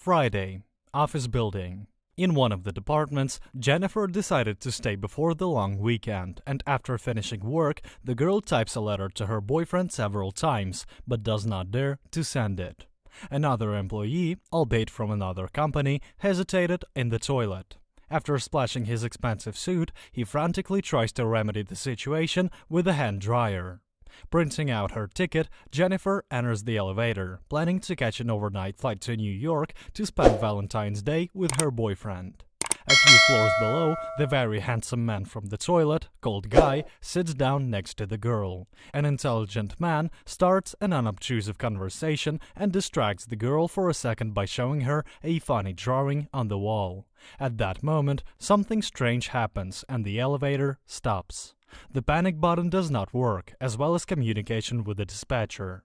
Friday, office building. In one of the departments, Jennifer decided to stay before the long weekend, and after finishing work, the girl types a letter to her boyfriend several times, but does not dare to send it. Another employee, albeit from another company, hesitated in the toilet. After splashing his expensive suit, he frantically tries to remedy the situation with a hand dryer. Printing out her ticket, Jennifer enters the elevator, planning to catch an overnight flight to New York to spend Valentine's Day with her boyfriend. A few floors below, the very handsome man from the toilet, called Guy, sits down next to the girl. An intelligent man starts an unobtrusive conversation and distracts the girl for a second by showing her a funny drawing on the wall. At that moment, something strange happens and the elevator stops. The panic button does not work, as well as communication with the dispatcher.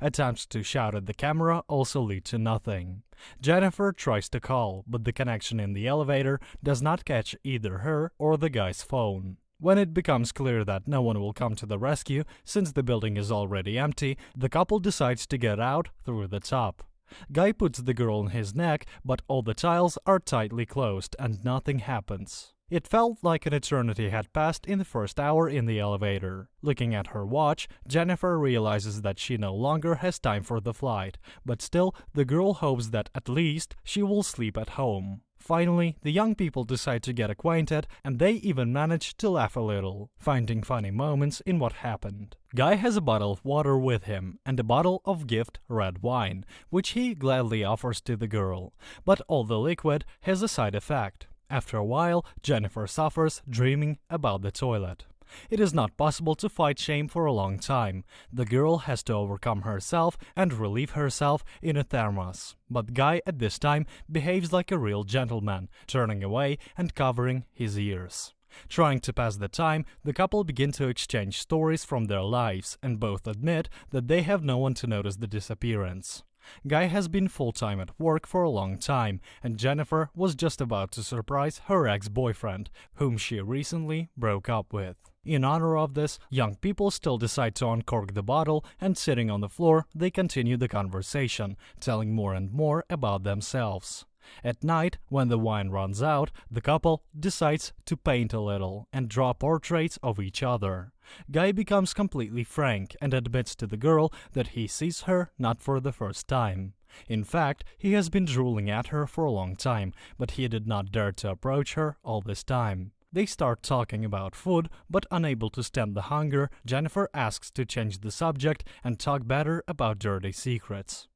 Attempts to shout at the camera also lead to nothing. Jennifer tries to call, but the connection in the elevator does not catch either her or the guy's phone. When it becomes clear that no one will come to the rescue, since the building is already empty, the couple decides to get out through the top. Guy puts the girl on his neck, but all the tiles are tightly closed and nothing happens. It felt like an eternity had passed in the first hour in the elevator. Looking at her watch, Jennifer realizes that she no longer has time for the flight, but still, the girl hopes that at least she will sleep at home. Finally, the young people decide to get acquainted, and they even manage to laugh a little, finding funny moments in what happened. Guy has a bottle of water with him, and a bottle of gift red wine, which he gladly offers to the girl, but all the liquid has a side effect. After a while, Jennifer suffers, dreaming about the toilet. It is not possible to fight shame for a long time. The girl has to overcome herself and relieve herself in a thermos. But Guy at this time behaves like a real gentleman, turning away and covering his ears. Trying to pass the time, the couple begin to exchange stories from their lives, and both admit that they have no one to notice the disappearance. Guy has been full-time at work for a long time, and Jennifer was just about to surprise her ex-boyfriend, whom she recently broke up with. In honor of this, young people still decide to uncork the bottle, and sitting on the floor, they continue the conversation, telling more and more about themselves. At night, when the wine runs out, the couple decides to paint a little and draw portraits of each other. Guy becomes completely frank and admits to the girl that he sees her not for the first time. In fact, he has been drooling at her for a long time, but he did not dare to approach her all this time. They start talking about food, but unable to stand the hunger, Jennifer asks to change the subject and talk better about dirty secrets.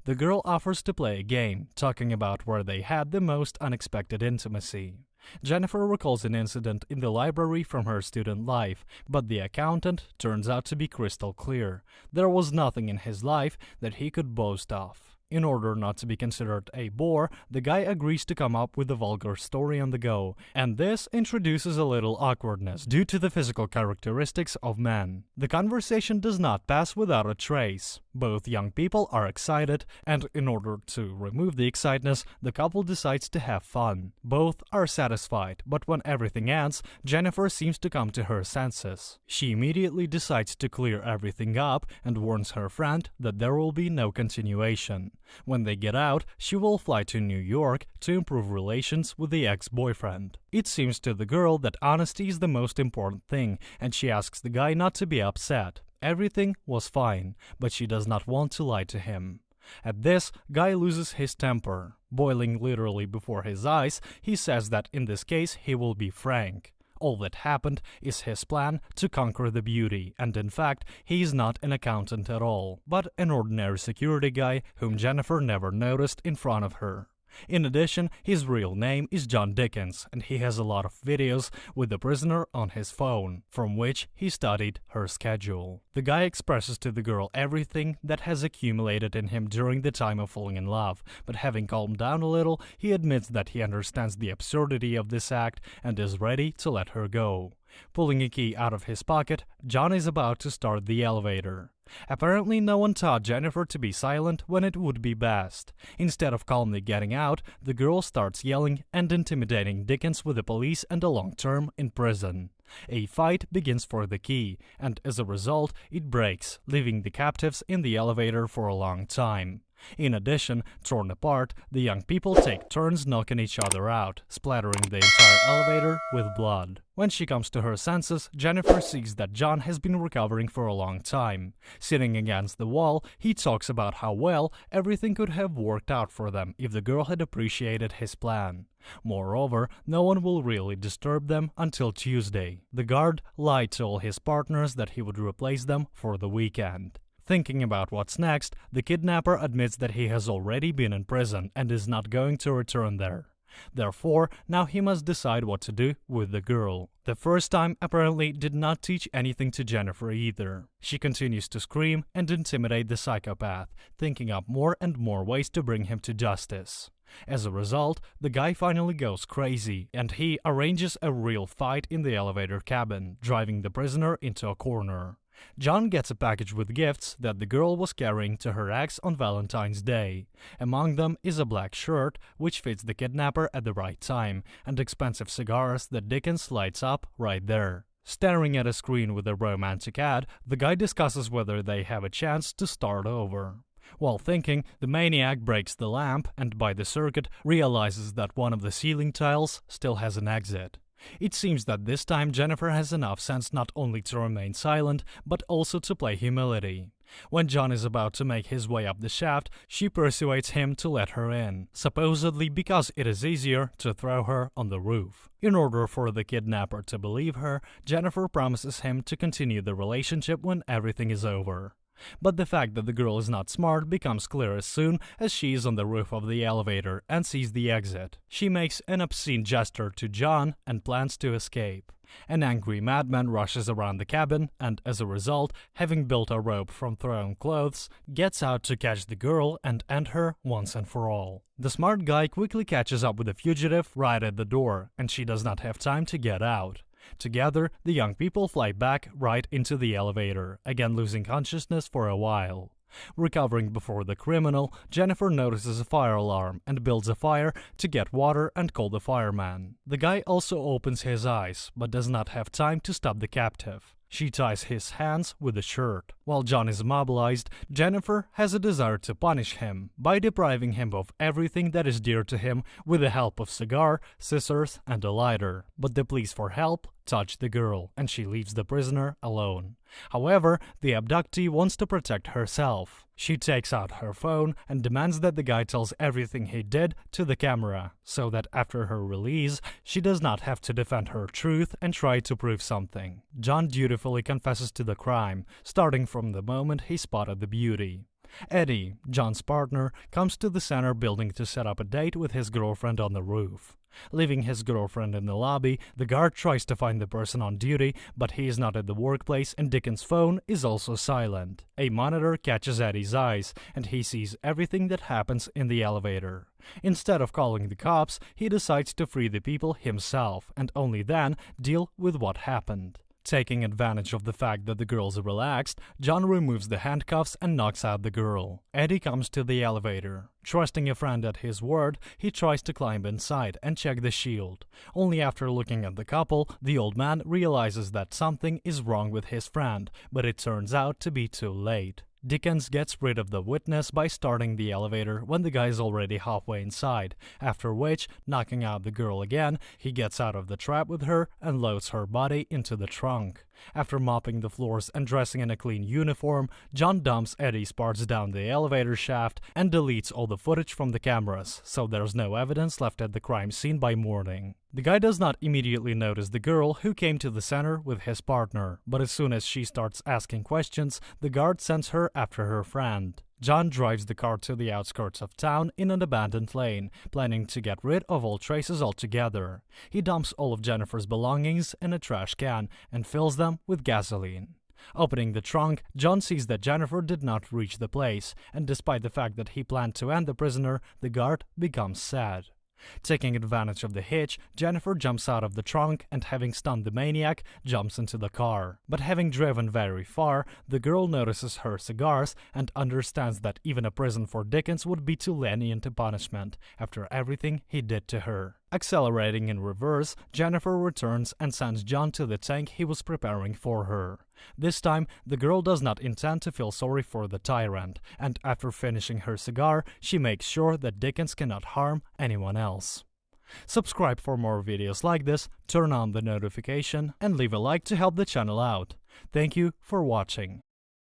The girl offers to play a game, talking about where they had the most unexpected intimacy. Jennifer recalls an incident in the library from her student life, but the accountant turns out to be crystal clear. There was nothing in his life that he could boast of. In order not to be considered a bore, the guy agrees to come up with a vulgar story on the go, and this introduces a little awkwardness due to the physical characteristics of men. The conversation does not pass without a trace. Both young people are excited, and in order to remove the excitement, the couple decides to have fun. Both are satisfied, but when everything ends, Jennifer seems to come to her senses. She immediately decides to clear everything up and warns her friend that there will be no continuation. When they get out, she will fly to New York to improve relations with the ex-boyfriend. It seems to the girl that honesty is the most important thing, and she asks the guy not to be upset. Everything was fine, but she does not want to lie to him. At this, Guy loses his temper. Boiling literally before his eyes, he says that in this case he will be frank. All that happened is his plan to conquer the beauty, and in fact, he is not an accountant at all, but an ordinary security guy whom Jennifer never noticed in front of her. In addition, his real name is John Dickens, and he has a lot of videos with the prisoner on his phone, from which he studied her schedule. The guy expresses to the girl everything that has accumulated in him during the time of falling in love, but having calmed down a little, he admits that he understands the absurdity of this act and is ready to let her go. Pulling a key out of his pocket, John is about to start the elevator. Apparently, no one taught Jennifer to be silent when it would be best. Instead of calmly getting out, the girl starts yelling and intimidating Dickens with the police and a long term in prison. A fight begins for the key, and as a result, it breaks, leaving the captives in the elevator for a long time. In addition, torn apart, the young people take turns knocking each other out, splattering the entire elevator with blood. When she comes to her senses, Jennifer sees that John has been recovering for a long time. Sitting against the wall, he talks about how well everything could have worked out for them if the girl had appreciated his plan. Moreover, no one will really disturb them until Tuesday. The guard lied to all his partners that he would replace them for the weekend. Thinking about what's next, the kidnapper admits that he has already been in prison and is not going to return there. Therefore, now he must decide what to do with the girl. The first time apparently did not teach anything to Jennifer either. She continues to scream and intimidate the psychopath, thinking up more and more ways to bring him to justice. As a result, the guy finally goes crazy, and he arranges a real fight in the elevator cabin, driving the prisoner into a corner. John gets a package with gifts that the girl was carrying to her ex on Valentine's Day. Among them is a black shirt, which fits the kidnapper at the right time, and expensive cigars that Dickens lights up right there. Staring at a screen with a romantic ad, the guy discusses whether they have a chance to start over. While thinking, the maniac breaks the lamp and by the circuit realizes that one of the ceiling tiles still has an exit. It seems that this time Jennifer has enough sense not only to remain silent, but also to play humility. When John is about to make his way up the shaft, she persuades him to let her in, supposedly because it is easier to throw her on the roof. In order for the kidnapper to believe her, Jennifer promises him to continue the relationship when everything is over. But the fact that the girl is not smart becomes clear as soon as she is on the roof of the elevator and sees the exit. She makes an obscene gesture to John and plans to escape. An angry madman rushes around the cabin and, as a result, having built a rope from thrown clothes, gets out to catch the girl and end her once and for all. The smart guy quickly catches up with the fugitive right at the door, and she does not have time to get out. Together, the young people fly back right into the elevator, again losing consciousness for a while. Recovering before the criminal, Jennifer notices a fire alarm and builds a fire to get water and call the fireman. The guy also opens his eyes, but does not have time to stop the captive. She ties his hands with a shirt. While John is mobilized, Jennifer has a desire to punish him by depriving him of everything that is dear to him with the help of cigar, scissors, and a lighter. But the pleas for help touch the girl, and she leaves the prisoner alone. However, the abductee wants to protect herself. She takes out her phone and demands that the guy tells everything he did to the camera, so that after her release, she does not have to defend her truth and try to prove something. John dutifully confesses to the crime, starting from the moment he spotted the beauty. Eddie, John's partner, comes to the center building to set up a date with his girlfriend on the roof. Leaving his girlfriend in the lobby, the guard tries to find the person on duty, but he is not at the workplace and Dickens' phone is also silent. A monitor catches Eddie's eyes, and he sees everything that happens in the elevator. Instead of calling the cops, he decides to free the people himself, and only then deal with what happened. Taking advantage of the fact that the girl's relaxed, John removes the handcuffs and knocks out the girl. Eddie comes to the elevator. Trusting a friend at his word, he tries to climb inside and check the shield. Only after looking at the couple, the old man realizes that something is wrong with his friend, but it turns out to be too late. Dickens gets rid of the witness by starting the elevator when the guy is already halfway inside, after which, knocking out the girl again, he gets out of the trap with her and loads her body into the trunk. After mopping the floors and dressing in a clean uniform, John dumps Eddie's parts down the elevator shaft and deletes all the footage from the cameras, so there's no evidence left at the crime scene by morning. The guy does not immediately notice the girl who came to the center with his partner, but as soon as she starts asking questions, the guard sends her after her friend. John drives the car to the outskirts of town in an abandoned lane, planning to get rid of all traces altogether. He dumps all of Jennifer's belongings in a trash can and fills them with gasoline. Opening the trunk, John sees that Jennifer did not reach the place, and despite the fact that he planned to end the prisoner, the guard becomes sad. Taking advantage of the hitch, Jennifer jumps out of the trunk and, having stunned the maniac, jumps into the car. But having driven very far, the girl notices her cigars and understands that even a prison for Dickens would be too lenient a punishment after everything he did to her. Accelerating in reverse, Jennifer returns and sends John to the tank he was preparing for her. This time, the girl does not intend to feel sorry for the tyrant, and after finishing her cigar, she makes sure that Dickens cannot harm anyone else. Subscribe for more videos like this, turn on the notification, and leave a like to help the channel out. Thank you for watching.